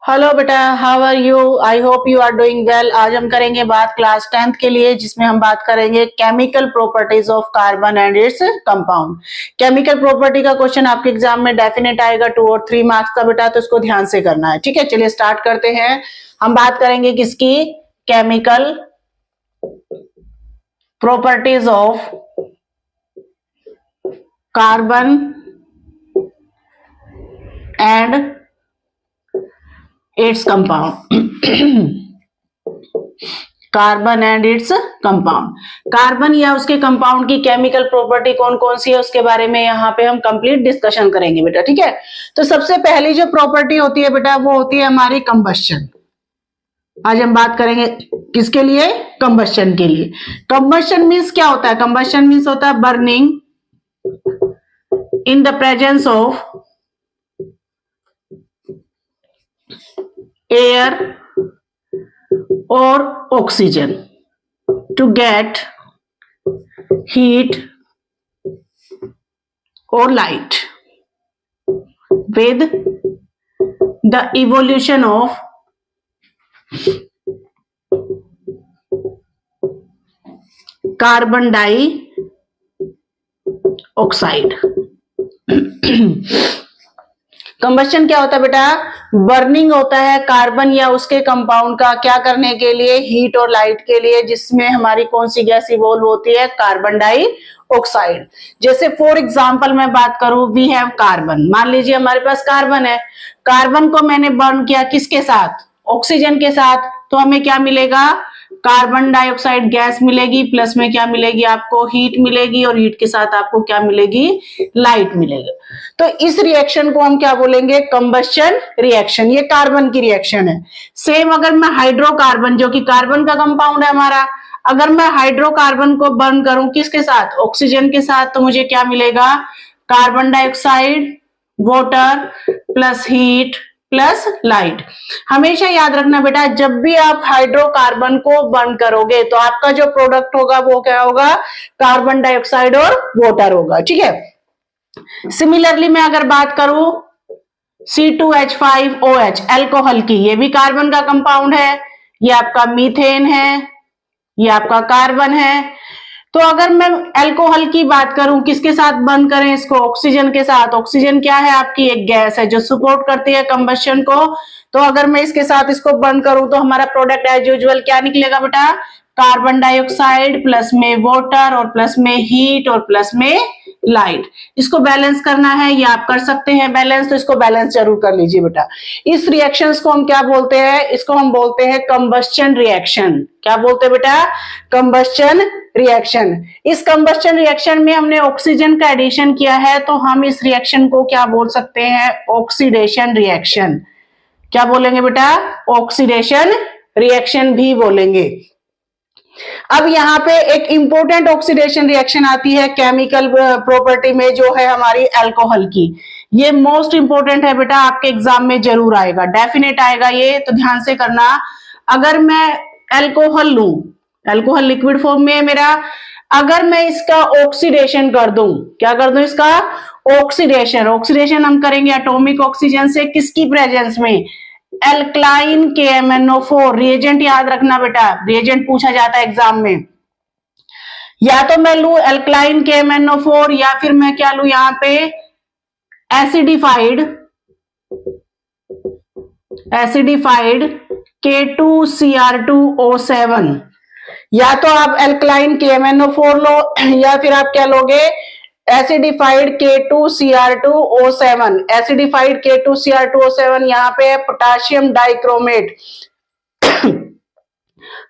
Hello बेटा, how are you? I hope you are doing well. आज हम करेंगे बात क्लास 10th के लिए, जिसमें हम बात करेंगे chemical properties of carbon and its compound. Chemical property का क्वेश्चन आपके एग्जाम में डेफिनेट आएगा 2 और 3 मार्क्स का बेटा, तो इसको ध्यान से करना है। ठीक है, चलिए स्टार्ट करते हैं। हम बात करेंगे किसकी? Chemical properties of carbon and its compound. Carbon and its compound. Carbon या उसके कंपाउंड की केमिकल प्रॉपर्टी कौन कौन सी है, उसके बारे में यहाँ पे हम कंप्लीट डिस्कशन करेंगे बेटा। ठीक है, तो सबसे पहली जो प्रॉपर्टी होती है बेटा, वो होती है हमारी कंबस्शन। आज हम बात करेंगे किसके लिए? कंबस्शन के लिए। कंबस्शन मीन्स क्या होता है? कंबस्शन मीन्स होता है burning in the presence of air or oxygen to get heat or light with the evolution of carbon dioxide। Combustion क्या होता है बेटा? बर्निंग होता है कार्बन या उसके कंपाउंड का, क्या करने के लिए? हीट और लाइट के लिए, जिसमें हमारी कौन सी गैस इवॉल्व होती है? Carbon dioxide. जैसे फॉर एग्जांपल मैं बात करूं, वी हैव कार्बन। मान लीजिए हमारे पास कार्बन है, कार्बन को मैंने बर्न किया किसके साथ? ऑक्सीजन के साथ। तो हमें क्या मिलेगा? कार्बन डाइऑक्साइड गैस मिलेगी, प्लस में क्या मिलेगी? आपको हीट मिलेगी, और हीट के साथ आपको क्या मिलेगी? लाइट मिलेगी। तो इस रिएक्शन को हम क्या बोलेंगे? Combustion reaction. ये कार्बन की रिएक्शन है। सेम अगर मैं हाइड्रोकार्बन, जो कि कार्बन का कंपाउंड है हमारा, अगर मैं हाइड्रोकार्बन को बर्न करूं किसके साथ? ऑक्सीजन के साथ, तो मुझे क्या मिलेगा? Carbon dioxide, water plus heat plus light. हमेशा याद रखना बेटा, जब भी आप हाइड्रोकार्बन को बर्न करोगे तो आपका जो प्रोडक्ट होगा वो क्या होगा? कार्बन डाइऑक्साइड और वाटर होगा। ठीक है। सिमिलरली मैं अगर बात करूं C2H5OH अल्कोहल की, ये भी कार्बन का कंपाउंड है। ये आपका मीथेन है, ये आपका कार्बन है। तो अगर मैं अल्कोहल की बात करूं, किसके साथ बर्न करें इसको? ऑक्सीजन के साथ। ऑक्सीजन क्या है? आपकी एक गैस है जो सपोर्ट करती है कंबस्शन को। तो अगर मैं इसके साथ इसको बर्न करूं तो हमारा प्रोडक्ट एज यूजुअल क्या निकलेगा बेटा? कार्बन डाइऑक्साइड प्लस में वाटर और प्लस में हीट और प्लस में लाइट। इसको बैलेंस करना है, ये आप कर सकते हैं बैलेंस, तो इसको बैलेंस जरूर कर लीजिए बेटा। इस रिएक्शंस को हम क्या बोलते हैं? इसको हम बोलते हैं कंबस्शन रिएक्शन। क्या बोलते हैं बेटा? Combustion reaction. इस कंबस्शन रिएक्शन में हमने ऑक्सीजन का एडिशन किया है, तो हम इस रिएक्शन को क्या बोल सकते हैं? Oxidation reaction. क्या बोलेंगे बेटा? ऑक्सीडेशन रिएक्शन भी बोलेंगे। अब यहाँ पे एक इंपॉर्टेंट ऑक्सीडेशन रिएक्शन आती है केमिकल प्रॉपर्टी में, जो है हमारी अल्कोहल की। ये मोस्ट इंपॉर्टेंट है बेटा, आपके एग्जाम में जरूर आएगा, डेफिनेट आएगा ये, तो ध्यान से करना। अगर मैं अल्कोहल लूं, अल्कोहल लिक्विड फॉर्म में है मेरा, अगर मैं इसका ऑक्सीडेशन कर दूं, क्या कर दूं इसका? ऑक्सीडेशन। ऑक्सीडेशन हम करेंगे एटॉमिक ऑक्सीजन से, किसकी प्रेजेंस में? Alkaline KMnO4। रिएजेंट याद रखना बेटा, रिएजेंट पूछा जाता है एग्जाम में। या तो मैं लू एल्कलाइन KMnO4, या फिर मैं क्या लू यहां पे? Acidified K2Cr2O7। या तो आप एल्कलाइन KMnO4 लो, या फिर आप क्या लोगे? Acidified K2Cr2O7। एसिडिफाइड K2Cr2O7 यहाँ पे पोटाशियम डाइक्रोमेट।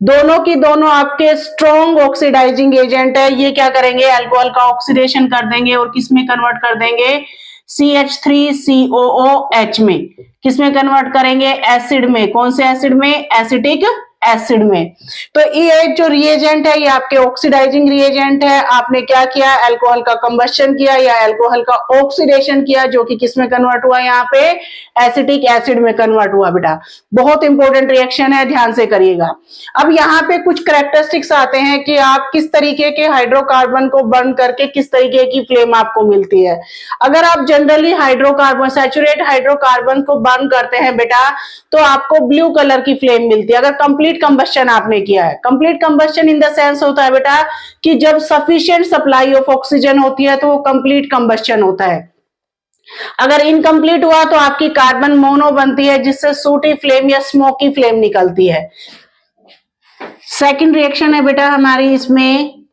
दोनों की दोनों आपके स्ट्रॉन्ग ऑक्सीडाइजिंग एजेंट है। ये क्या करेंगे? अल्कोहल का ऑक्सीडेशन कर देंगे और किसमें कन्वर्ट कर देंगे? CH3COOH में। किसमें कन्वर्ट करेंगे? एसिड में। कौन से एसिड में? एसिटिक एसिड में। तो ये एक जो रिएजेंट है ये आपके ऑक्सीडाइजिंग रिएजेंट है। आपने क्या किया, अल्कोहल का कंबशन किया या अल्कोहल का ऑक्सीडेशन किया, जो कि किस में कन्वर्ट हुआ, यहाँ पे एसिटिक एसिड में कन्वर्ट हुआ बेटा। बहुत इंपॉर्टेंट रिएक्शन है, ध्यान से करिएगा। अब यहाँ पे कुछ कैरेक्टरिस्टिक्स आते हैं कि आप किस तरीके के हाइड्रोकार्बन को बर्न करके किस तरीके की फ्लेम आपको मिलती है। अगर आप जनरली हाइड्रोकार्बन, सैचुरेट हाइड्रोकार्बन को बर्न करते हैं बेटा, तो आपको ब्लू कलर की फ्लेम मिलती है। अगर कंप्लीट कंबशन आपने किया है, complete combustion in the sense होता है बेटा कि जब सफिशिएंट सप्लाई ऑफ ऑक्सीजन होती है तो वो कंप्लीट कंबशन होता है। अगर इनकम्प्लीट हुआ तो आपकी कार्बन मोनो बनती है, जिससे सूटी फ्लेम या स्मोकी फ्लेम निकलती है। सेकंड रिएक्शन है बेटा हमारी इसमें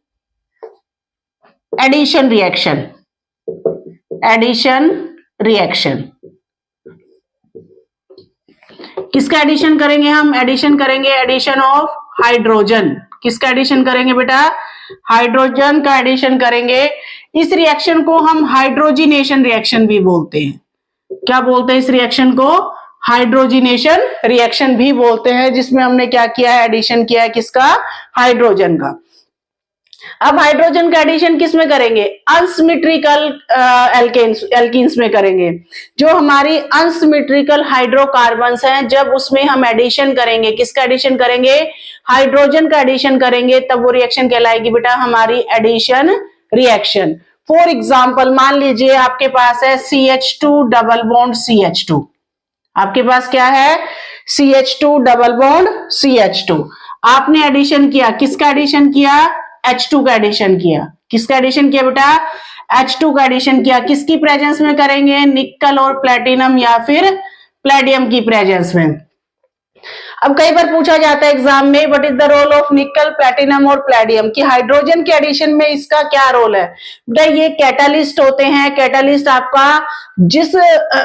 एडिशन रिएक्शन। एडिशन रिएक्शन किसका एडिशन करेंगे हम? एडिशन करेंगे एडिशन ऑफ हाइड्रोजन। किसका एडिशन करेंगे बेटा? हाइड्रोजन का एडिशन करेंगे। इस रिएक्शन को हम हाइड्रोजिनेशन रिएक्शन भी बोलते हैं। क्या बोलते हैं इस रिएक्शन को? हाइड्रोजिनेशन रिएक्शन भी बोलते हैं, जिसमें हमने क्या किया है? एडिशन किया है किसका? हाइड्रोजन का। अब हाइड्रोजन का एडिशन किस में करेंगे? अनसिमेट्रिकल एल्कीन्स में करेंगे। जो हमारी अनसिमेट्रिकल हाइड्रोकार्बन्स हैं, जब उसमें हम एडिशन करेंगे, किसका एडिशन करेंगे? हाइड्रोजन का एडिशन करेंगे, तब वो रिएक्शन कहलाएगी बेटा हमारी एडिशन रिएक्शन। फॉर एग्जाम्पल मान लीजिए आपके पास है CH2 डबल बॉन्ड CH2। आपके पास क्या है? CH2 double bond CH2। आपने एडिशन किया, किसका एडिशन किया? H2 का एडिशन किया। किसका एडिशन किया बेटा? H2 का एडिशन किया। किसकी प्रेजेंस में करेंगे? निकल और प्लेटिनम या फिर प्लेडियम की प्रेजेंस में। अब कई बार पूछा जाता है एग्जाम में, what is the role of nickel, platinum और प्लेडियम, कि हाइड्रोजन के एडिशन में इसका क्या रोल है? बेटा ये कैटालिस्ट होते हैं। कैटालिस्ट आपका जिस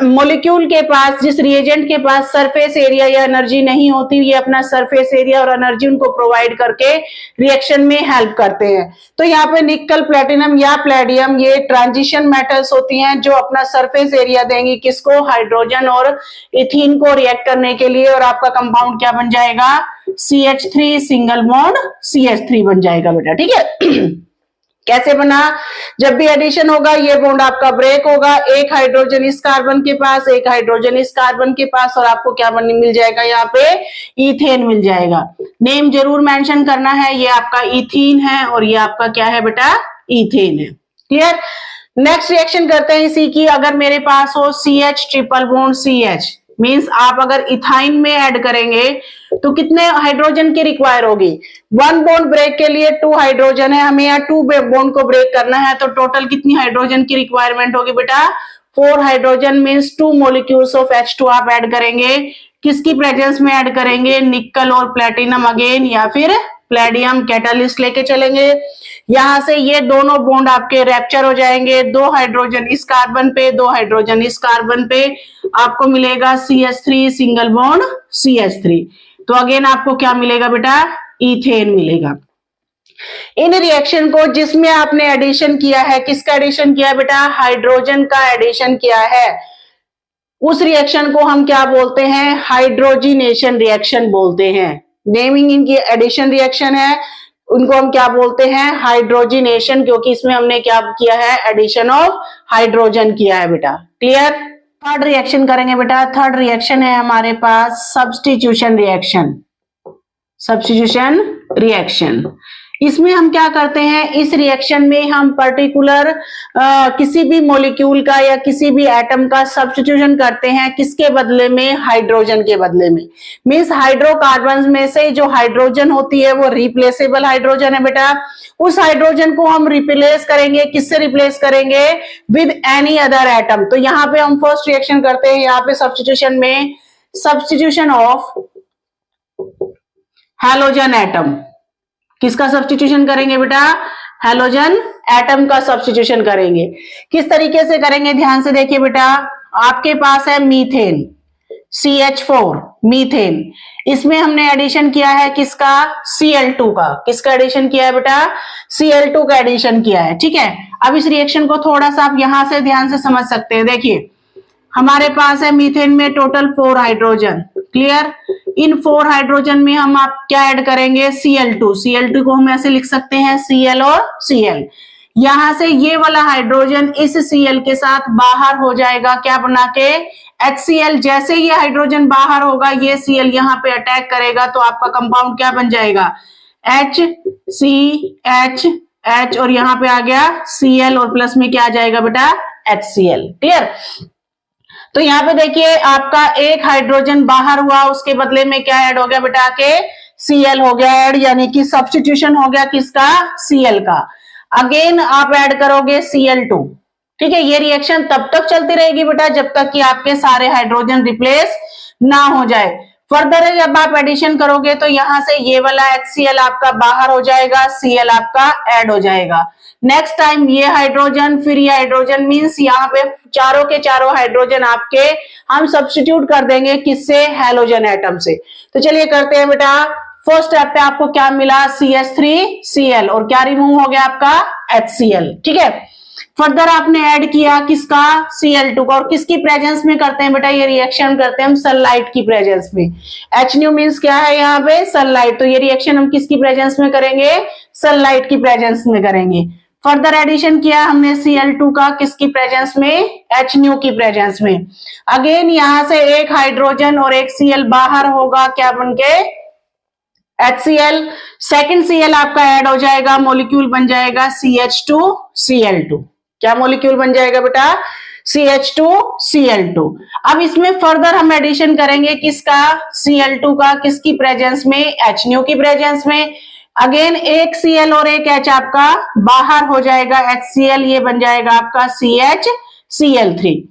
मॉलिक्यूल के पास, जिस रिएजेंट के पास सरफेस एरिया या एनर्जी नहीं होती, ये अपना सरफेस एरिया और एनर्जी उनको प्रोवाइड करके रिएक्शन में हेल्प करते हैं। तो यहाँ पे निकल, प्लेटिनम या प्लेडियम ये ट्रांजिशन मेटल्स होती हैं जो अपना सरफेस एरिया देंगी किसको? हाइड्रोजन और इथीन को रिएक्ट करने के लिए, और आपका कंपाउंड क्या बन जाएगा? CH3 सिंगल बॉन्ड CH3 बन जाएगा बेटा। ठीक है। कैसे बना? जब भी एडिशन होगा ये बॉन्ड आपका ब्रेक होगा, एक हाइड्रोजन इस कार्बन के पास, एक हाइड्रोजन इस कार्बन के पास, और आपको क्या मिल जाएगा? यहाँ पे इथेन मिल जाएगा। नेम जरूर मेंशन करना है, ये आपका इथीन है और ये आपका क्या है बेटा? इथेन है। क्लियर? नेक्स्ट रिएक्शन करते हैं इसी की। अगर मेरे पास हो CH triple bond CH, means आप अगर इथाइन में ऐड करेंगे तो कितने हाइड्रोजन की रिक्वायर होगी? 1 बॉन्ड ब्रेक के लिए 2 हाइड्रोजन है, हमें यहाँ 2 बॉन्ड को ब्रेक करना है, तो टोटल कितनी हाइड्रोजन की रिक्वायरमेंट होगी बेटा? 4 hydrogen means 2 molecules of H2 आप ऐड करेंगे। किसकी प्रेजेंस में ऐड करेंगे? निकल और प्लेटिनम अगेन, या फिर प्लेडियम कैटालिस्ट लेके चलेंगे। यहां से ये दोनों बॉन्ड आपके रैप्चर हो जाएंगे। 2 हाइड्रोजन इस कार्बन पे, 2 हाइड्रोजन इस कार्बन पे, आपको मिलेगा CH3 सिंगल बॉन्ड CH3। तो अगेन आपको क्या मिलेगा बेटा? इथेन मिलेगा। इन रिएक्शन को जिसमें आपने एडिशन किया है, किसका एडिशन किया है बेटा? हाइड्रोजन का एडिशन किया है, उस रिएक्शन को हम क्या बोलते हैं? हाइड्रोजिनेशन रिएक्शन बोलते हैं। नेमिंग इनकी एडिशन रिएक्शन है, उनको हम क्या बोलते हैं? हाइड्रोजिनेशन, क्योंकि इसमें हमने क्या किया है? एडिशन ऑफ हाइड्रोजन किया है बेटा। क्लियर? थर्ड रिएक्शन करेंगे बेटा। थर्ड रिएक्शन है हमारे पास सब्स्टिट्यूशन रिएक्शन। सब्स्टिट्यूशन रिएक्शन, इसमें हम क्या करते हैं? इस रिएक्शन में हम पर्टिकुलर किसी भी मॉलिक्यूल का या किसी भी एटम का सब्स्टिट्यूशन करते हैं। किसके बदले में? हाइड्रोजन के बदले में। मींस हाइड्रोकार्बन में से जो हाइड्रोजन होती है वो रिप्लेसेबल हाइड्रोजन है बेटा। उस हाइड्रोजन को हम रिप्लेस करेंगे, किससे रिप्लेस करेंगे? With any other atom. तो यहाँ पे हम फर्स्ट रिएक्शन करते हैं, यहाँ पे सब्स्टिट्यूशन में सब्स्टिट्यूशन ऑफ हैलोजन एटम। किसका सब्स्टिट्यूशन करेंगे बेटा? हैलोजन एटम का सब्स्टिट्यूशन करेंगे। किस तरीके से करेंगे? ध्यान से देखिए बेटा। आपके पास है मीथेन CH4 मीथेन, इसमें हमने एडिशन किया है किसका? Cl2 का। किसका एडिशन किया है बेटा? Cl2 का एडिशन किया है। ठीक है। अब इस रिएक्शन को थोड़ा सा आप यहां से ध्यान से समझ सकते हैं। देखिए हमारे पास है मीथेन में टोटल 4 हाइड्रोजन। क्लियर? इन 4 हाइड्रोजन में हम आप क्या ऐड करेंगे, Cl2। Cl2 को हम ऐसे लिख सकते हैं Cl और Cl। यहां से ये वाला हाइड्रोजन इस Cl के साथ बाहर हो जाएगा, क्या बना के, HCl। जैसे ये हाइड्रोजन बाहर होगा, ये Cl यहाँ पे अटैक करेगा, तो आपका कंपाउंड क्या बन जाएगा, HCH और यहाँ पे आ गया Cl और प्लस में क्या आ जाएगा बेटा, HCl। क्लियर। तो यहाँ पे देखिए आपका एक हाइड्रोजन बाहर हुआ, उसके बदले में क्या ऐड हो गया बेटा के, Cl हो गया ऐड, यानी कि सब्स्टिट्यूशन हो गया किसका, Cl का। अगेन आप ऐड करोगे Cl2। ठीक है, ये रिएक्शन तब तक चलती रहेगी बेटा जब तक कि आपके सारे हाइड्रोजन रिप्लेस ना हो जाए। फर्दर जब आप एडिशन करोगे तो यहां से ये वाला HCl आपका बाहर हो जाएगा, Cl आपका ऐड हो जाएगा। नेक्स्ट टाइम ये हाइड्रोजन, फिर ये हाइड्रोजन, मींस यहाँ पे चारों के चारों हाइड्रोजन आपके हम सब्स्टिट्यूट कर देंगे किससे, हैलोजन एटम से। तो चलिए करते हैं बेटा। फर्स्ट स्टेप पे आपको क्या मिला, CH3Cl और क्या रिमूव हो गया आपका, HCl। ठीक है, फर्दर आपने ऐड किया किसका, Cl2 का। और किसकी प्रेजेंस में करते हैं बेटा ये रिएक्शन, करते हैं हम सनलाइट की प्रेजेंस में। HNu मींस क्या है यहाँ पे, सनलाइट। तो ये रिएक्शन हम किसकी प्रेजेंस में करेंगे, सनलाइट की प्रेजेंस में करेंगे। फर्दर एडिशन किया हमने Cl2 का, किसकी प्रेजेंस में, HNu की प्रेजेंस में। अगेन यहां से एक हाइड्रोजन और एक Cl बाहर होगा, क्या बनके, HCl। सेकंड Cl आपका ऐड हो जाएगा, मॉलिक्यूल बन जाएगा CH2Cl2। क्या मॉलिक्यूल बन जाएगा बेटा, CH2Cl2। अब इसमें फर्दर हम एडिशन करेंगे किसका, Cl2 का, किसकी प्रेजेंस में, HNu की प्रेजेंस में। अगेन एक Cl और एक H आपका बाहर हो जाएगा, HCl, ये बन जाएगा आपका CHCl3।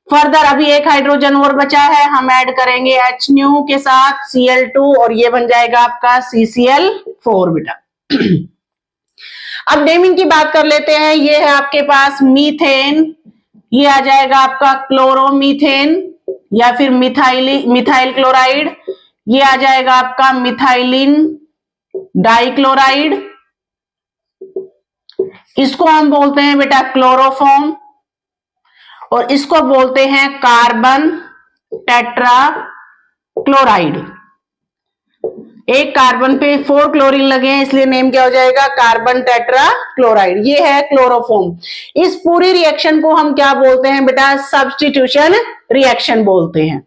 फर्दर अभी एक हाइड्रोजन और बचा है, हम ऐड करेंगे HNu के साथ Cl2 और ये बन जाएगा आपका CCl4 बेटा। अब नेमिंग की बात कर लेते हैं। ये है आपके पास मीथेन, ये आ जाएगा आपका क्लोरोमीथेन या फिर मिथाइल क्लोराइड, ये आ जाएगा आपका मिथाइलिन डाइक्लोराइड, इसको हम बोलते हैं बेटा क्लोरोफॉर्म, और इसको बोलते हैं कार्बन टेट्रा क्लोराइड। एक कार्बन पे 4 क्लोरीन लगे हैं, इसलिए नेम क्या हो जाएगा, कार्बन टेट्रा क्लोराइड। ये है क्लोरोफॉर्म। इस पूरी रिएक्शन को हम क्या बोलते हैं बेटा, सब्स्टिट्यूशन रिएक्शन बोलते हैं।